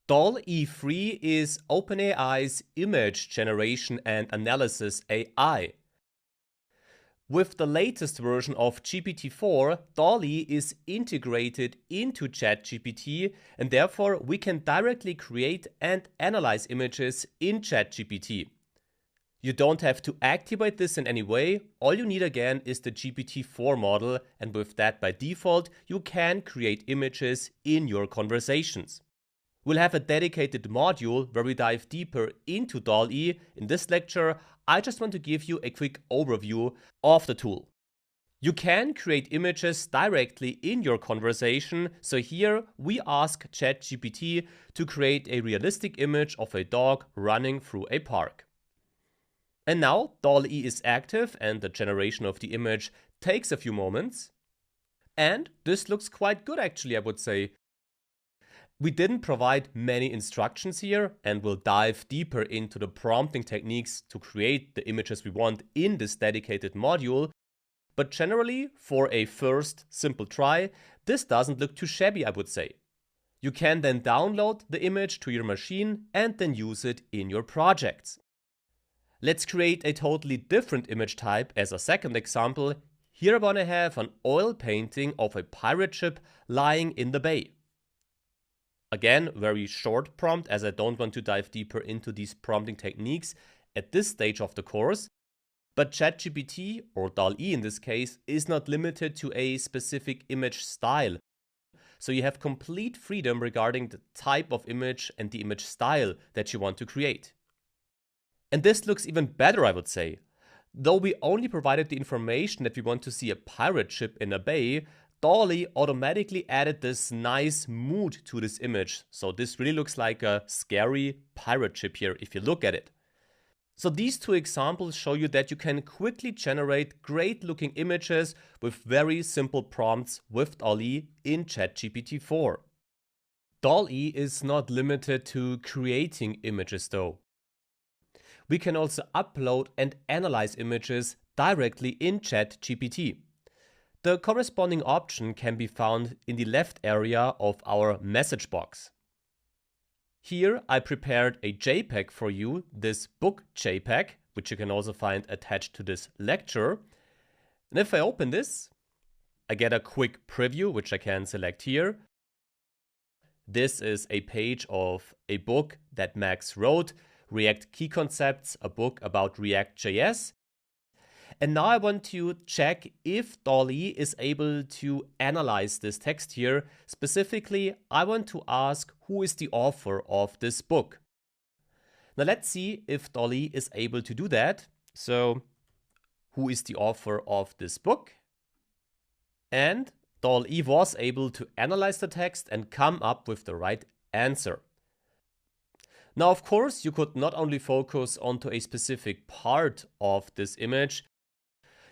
DALL-E 3 is OpenAI's image generation and analysis AI. With the latest version of GPT-4, DALL-E is integrated into ChatGPT, and therefore we can directly create and analyze images in ChatGPT. You don't have to activate this in any way. All you need again is the GPT-4 model, and with that by default you can create images in your conversations. We'll have a dedicated module where we dive deeper into DALL-E. In this lecture, I just want to give you a quick overview of the tool. You can create images directly in your conversation. So here we ask ChatGPT to create a realistic image of a dog running through a park. And now DALL-E is active and the generation of the image takes a few moments. And this looks quite good actually, I would say. We didn't provide many instructions here, and we'll dive deeper into the prompting techniques to create the images we want in this dedicated module. But generally, for a first simple try, this doesn't look too shabby, I would say. You can then download the image to your machine and then use it in your projects. Let's create a totally different image type as a second example. Here I want to have an oil painting of a pirate ship lying in the bay. Again, very short prompt, as I don't want to dive deeper into these prompting techniques at this stage of the course. But ChatGPT, or DALL-E in this case, is not limited to a specific image style. So you have complete freedom regarding the type of image and the image style that you want to create. And this looks even better, I would say. Though we only provided the information that we want to see a pirate ship in a bay, DALL-E automatically added this nice mood to this image. So this really looks like a scary pirate ship here if you look at it. So these two examples show you that you can quickly generate great looking images with very simple prompts with DALL-E in ChatGPT-4. DALL-E is not limited to creating images though. We can also upload and analyze images directly in ChatGPT. The corresponding option can be found in the left area of our message box. Here I prepared a JPEG for you, this book JPEG, which you can also find attached to this lecture. And if I open this, I get a quick preview, which I can select here. This is a page of a book that Max wrote, React Key Concepts, a book about React.js. And now I want to check if DALL-E is able to analyze this text here. Specifically, I want to ask who is the author of this book. Now let's see if DALL-E is able to do that. So, who is the author of this book? And DALL-E was able to analyze the text and come up with the right answer. Now, of course, you could not only focus onto a specific part of this image,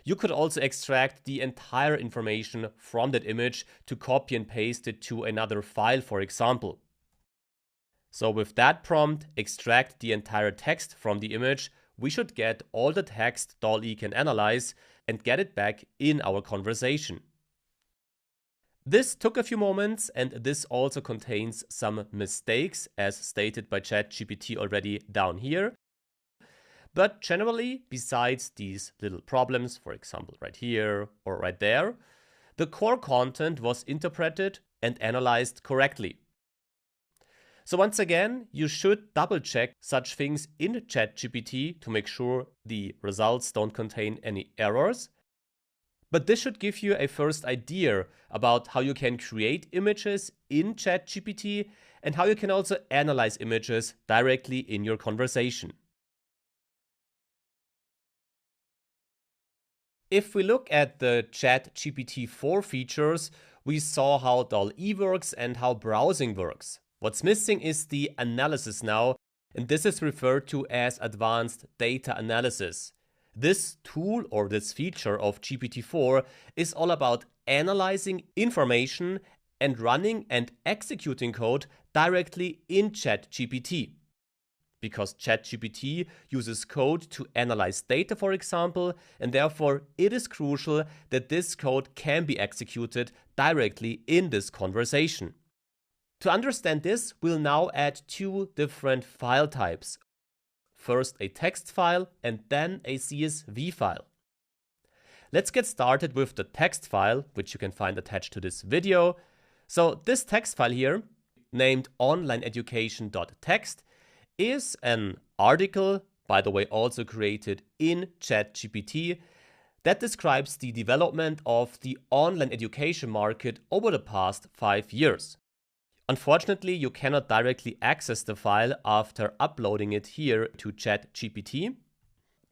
you could also extract the entire information from that image to copy and paste it to another file, for example. So with that prompt, extract the entire text from the image, we should get all the text DALL-E can analyze and get it back in our conversation. This took a few moments, and this also contains some mistakes as stated by ChatGPT already down here. But generally, besides these little problems, for example right here or right there, the core content was interpreted and analyzed correctly. So once again, you should double check such things in ChatGPT to make sure the results don't contain any errors. But this should give you a first idea about how you can create images in ChatGPT and how you can also analyze images directly in your conversation. If we look at the ChatGPT-4 features, we saw how DALL-E works and how browsing works. What's missing is the analysis now, and this is referred to as advanced data analysis. This tool or this feature of GPT-4 is all about analyzing information and running and executing code directly in ChatGPT. Because ChatGPT uses code to analyze data, for example, and therefore it is crucial that this code can be executed directly in this conversation. To understand this, we'll now add two different file types. First a text file and then a CSV file. Let's get started with the text file, which you can find attached to this video. So this text file here, named onlineeducation.txt, is an article, by the way also created in ChatGPT, that describes the development of the online education market over the past 5 years. Unfortunately, you cannot directly access the file after uploading it here to ChatGPT.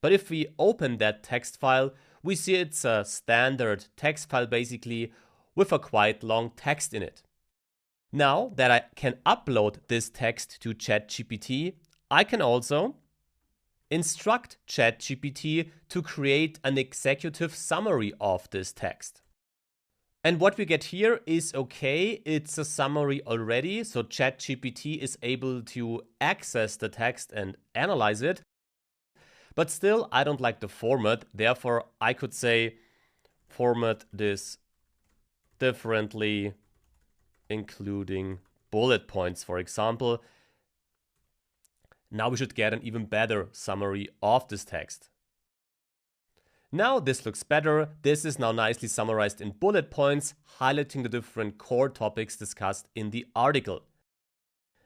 But if we open that text file, we see it's a standard text file basically with a quite long text in it. Now that I can upload this text to ChatGPT, I can also instruct ChatGPT to create an executive summary of this text. And what we get here is okay, it's a summary already, so ChatGPT is able to access the text and analyze it. But still, I don't like the format, therefore I could say format this differently, including bullet points, for example. Now we should get an even better summary of this text. Now this looks better. This is now nicely summarized in bullet points, highlighting the different core topics discussed in the article.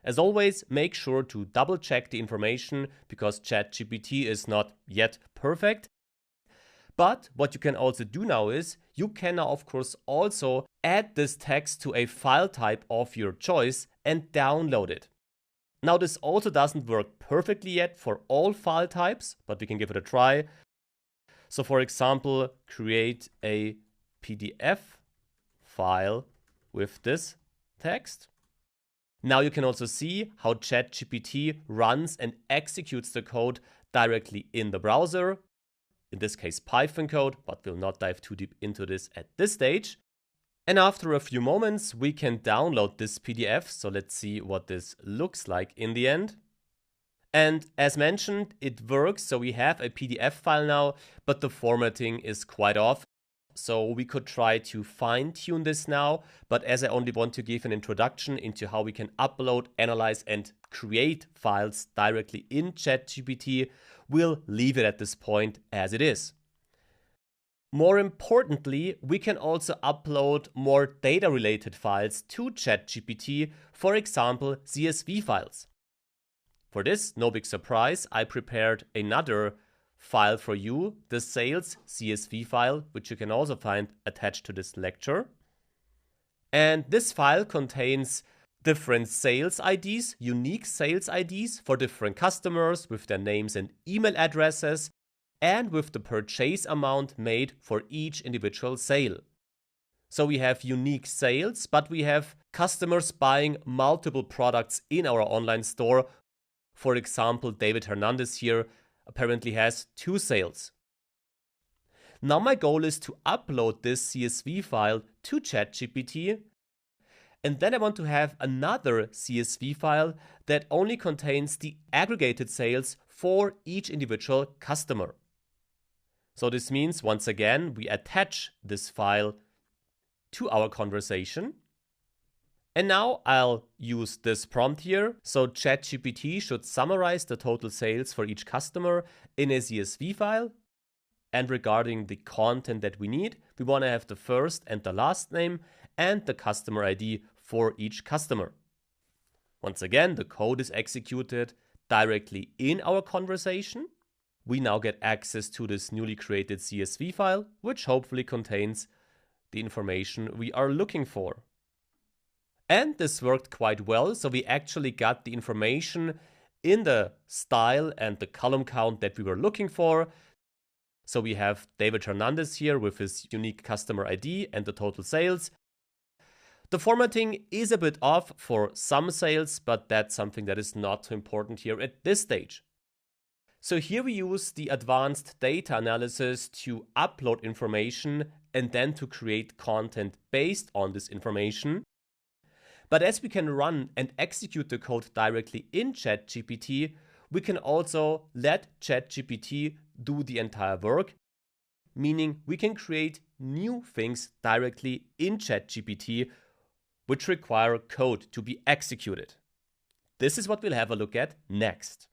As always, make sure to double check the information because ChatGPT is not yet perfect. But what you can also do now is, you can now of course also add this text to a file type of your choice and download it. Now this also doesn't work perfectly yet for all file types, but we can give it a try. So for example, create a PDF file with this text. Now you can also see how ChatGPT runs and executes the code directly in the browser. In this case Python code, but we'll not dive too deep into this at this stage. And after a few moments we can download this PDF, so let's see what this looks like in the end. And as mentioned, it works, so we have a PDF file now, but the formatting is quite off. So we could try to fine-tune this now, but as I only want to give an introduction into how we can upload, analyze and create files directly in ChatGPT, we'll leave it at this point as it is. More importantly, we can also upload more data-related files to ChatGPT, for example, CSV files. For this, no big surprise, I prepared another file for you, the sales CSV file, which you can also find attached to this lecture. And this file contains different sales IDs, unique sales IDs for different customers with their names and email addresses, and with the purchase amount made for each individual sale. So we have unique sales, but we have customers buying multiple products in our online store. For example, David Hernandez here apparently has 2 sales. Now my goal is to upload this CSV file to ChatGPT, and then I want to have another CSV file that only contains the aggregated sales for each individual customer. So this means, once again, we attach this file to our conversation. And now I'll use this prompt here. So ChatGPT should summarize the total sales for each customer in a CSV file. And regarding the content that we need, we want to have the first and the last name and the customer ID for each customer. Once again, the code is executed directly in our conversation. We now get access to this newly created CSV file, which hopefully contains the information we are looking for. And this worked quite well, so we actually got the information in the style and the column count that we were looking for. So we have David Hernandez here with his unique customer ID and the total sales. The formatting is a bit off for some sales, but that's something that is not too important here at this stage. So here we use the advanced data analysis to upload information and then to create content based on this information. But as we can run and execute the code directly in ChatGPT, we can also let ChatGPT do the entire work, meaning we can create new things directly in ChatGPT which require code to be executed. This is what we'll have a look at next.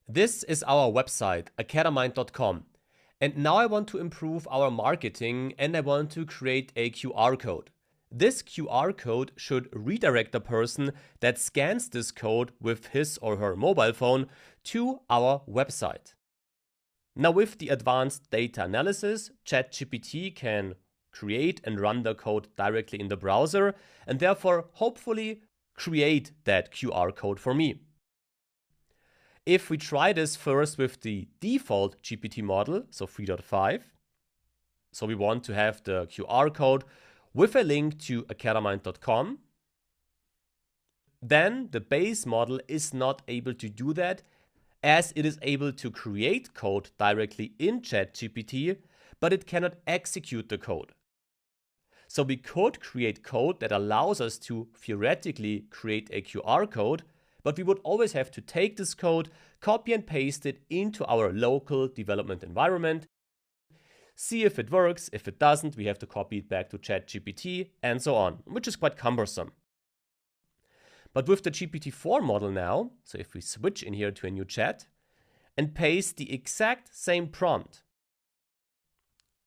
This is our website, acadamind.com. And now I want to improve our marketing and I want to create a QR code. This QR code should redirect the person that scans this code with his or her mobile phone to our website. Now with the advanced data analysis, ChatGPT can create and run the code directly in the browser and therefore hopefully create that QR code for me. If we try this first with the default GPT model, so 3.5, so we want to have the QR code with a link to acadamind.com, then the base model is not able to do that as it is able to create code directly in ChatGPT, but it cannot execute the code. So we could create code that allows us to theoretically create a QR code, but we would always have to take this code, copy and paste it into our local development environment, see if it works. If it doesn't, we have to copy it back to ChatGPT and so on, which is quite cumbersome. But with the GPT-4 model now, so if we switch in here to a new chat and paste the exact same prompt,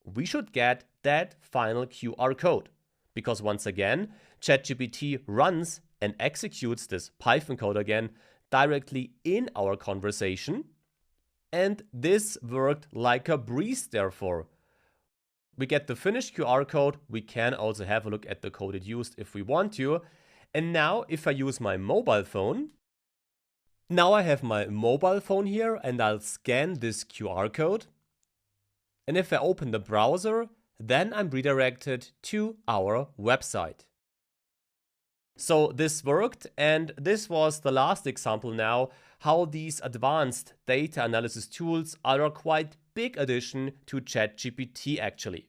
we should get that final QR code. Because once again, ChatGPT runs and executes this Python code again directly in our conversation. And this worked like a breeze therefore. We get the finished QR code. We can also have a look at the code it used if we want to. And now if I use my mobile phone, now I have my mobile phone here and I'll scan this QR code. And if I open the browser, then I'm redirected to our website. So this worked, and this was the last example now, how these advanced data analysis tools are a quite big addition to ChatGPT actually.